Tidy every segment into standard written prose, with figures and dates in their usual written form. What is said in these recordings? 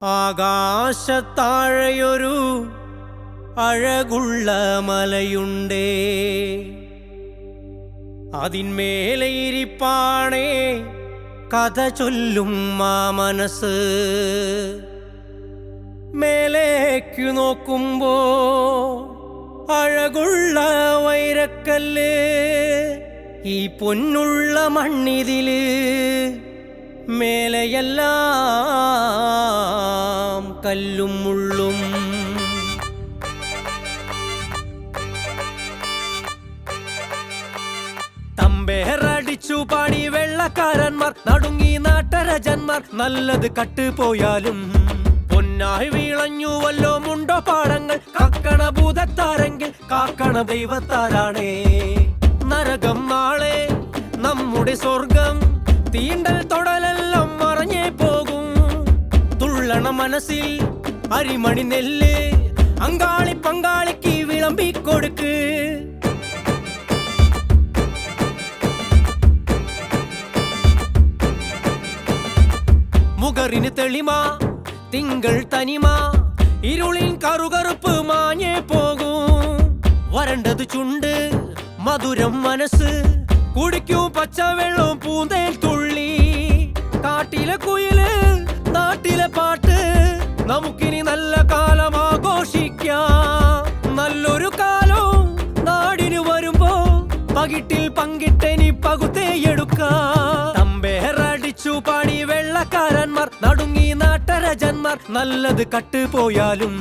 ആകാശത്താഴയൊരു അഴകുള്ള മലയുണ്ടേ, അതിന്മേലെ ഇരിപ്പാണേ കഥ ചൊല്ലും ആ മനസ്സ്. മേലേക്കു നോക്കുമ്പോ അഴകുള്ള വൈരക്കല്ല്, ഈ പൊന്നുള്ള മണ്ണിതില് മേലെയെല്ലാം കല്ലും മുള്ളും. തമ്പേറടിച്ചു പാടി വെള്ളക്കാരന്മാർ, നടുങ്ങി നാട്ടരജന്മാർ, നല്ലത് കട്ടുപോയാലും പൊന്നായി വീളഞ്ഞുവല്ലോ മുണ്ടോ പാടങ്ങൾ. കാക്കണ ഭൂതത്താരെങ്കിൽ കാക്കണ ദൈവത്താരാണേ. നരകം നാളെ നമ്മുടെ സ്വർഗം, തീണ്ടൽ തൊടലെല്ലാം മറഞ്ഞേ പോകും. തുള്ളണ മനസ്സിൽ അരിമണി നെല്ല്, അങ്കാളി പങ്കാളിക്ക് വിളമ്പിക്കൊടുക്ക്. മുഖറിന് തെളിമ തിങ്കൾ തനിമ, ഇരുളിൻ കറുകറുപ്പ് മാഞ്ഞേ പോകും. വരണ്ടത് ചുണ്ട് മധുരം മനസ്സ്, കുടിക്കും പച്ചവെള്ളം പൂന്തേൽ തുള്ളി. കാട്ടിലെ കുയില് നാട്ടിലെ പാട്ട്, നമുക്കിനി നല്ല കാലം ആഘോഷിക്കാം. നല്ലൊരു കാലം നാടിന് വരുമ്പോ പകിട്ടിൽ പങ്കിട്ടെനി പകുത്തേയെടുക്കാം. തമ്പേറടിച്ചു പാടി വെള്ളക്കാരന്മാർ, നടുങ്ങി നാട്ടരജന്മാർ, നല്ലത് കട്ടുപോയാലും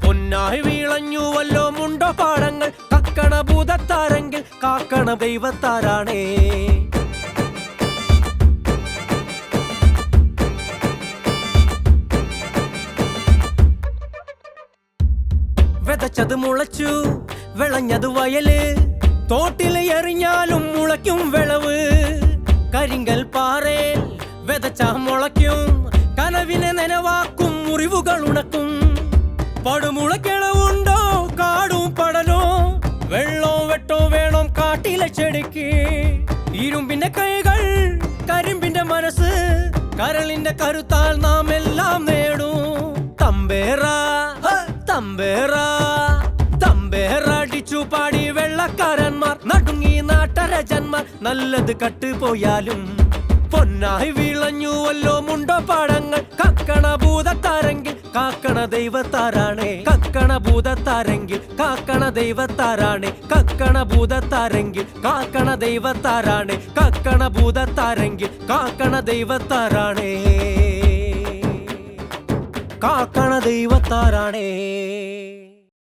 പൊന്നായി വീളഞ്ഞുവല്ലോ മുണ്ടോ പാടങ്ങൾ. കാക്കണ ഭൂതത്താരെങ്കിൽ കാക്കണ ദൈവത്താരാണേ. വിതച്ചത് മുളച്ചു വിളഞ്ഞത് വയല്, തോട്ടില് എറിഞ്ഞാലും മുളയ്ക്കും വിളവ്. കരിങ്കൽ പാറേൽ വിതച്ച മുളയ്ക്കും, കനവിനെ നനവാക്കും, മുറിവുകൾ ഉണക്കും. പടുമുളക്കിളവുണ്ടോ കാടും പടലോ, വെള്ളോ വെട്ടോ വേണം കാട്ടിലെ ചെടിക്ക്. ഇരുമ്പിന്റെ കൈകൾ കരിമ്പിന്റെ മനസ്സ്, കരളിന്റെ കരുത്താൽ നാം എല്ലാം നേടും. തമ്പേറ തമ്പേറ തമ്പേറടിച്ചു പാടി വെള്ളക്കാരന്മാർ, നടുങ്ങി നാട്ടരജന്മാർ, നല്ലത് കട്ടുപോയാലും പൊന്നായി വീളഞ്ഞുവല്ലോ മുണ്ടോ പാടങ്ങൾ. കാക്കണ ഭൂതത്താരെങ്കിൽ കാക്കണ ദൈവത്താരാണേ. കാക്കണ ഭൂതത്താരെങ്കിൽ കാക്കണ ദൈവത്താരാണേ. കാക്കണ ഭൂതത്താരെങ്കിൽ കാക്കണ ദൈവത്താരാണേ. കാക്കണ ഭൂതത്താരെങ്കിൽ കാക്കണ ദൈവത്താരാണേ. കാക്കണ ദൈവത്താരാണേ.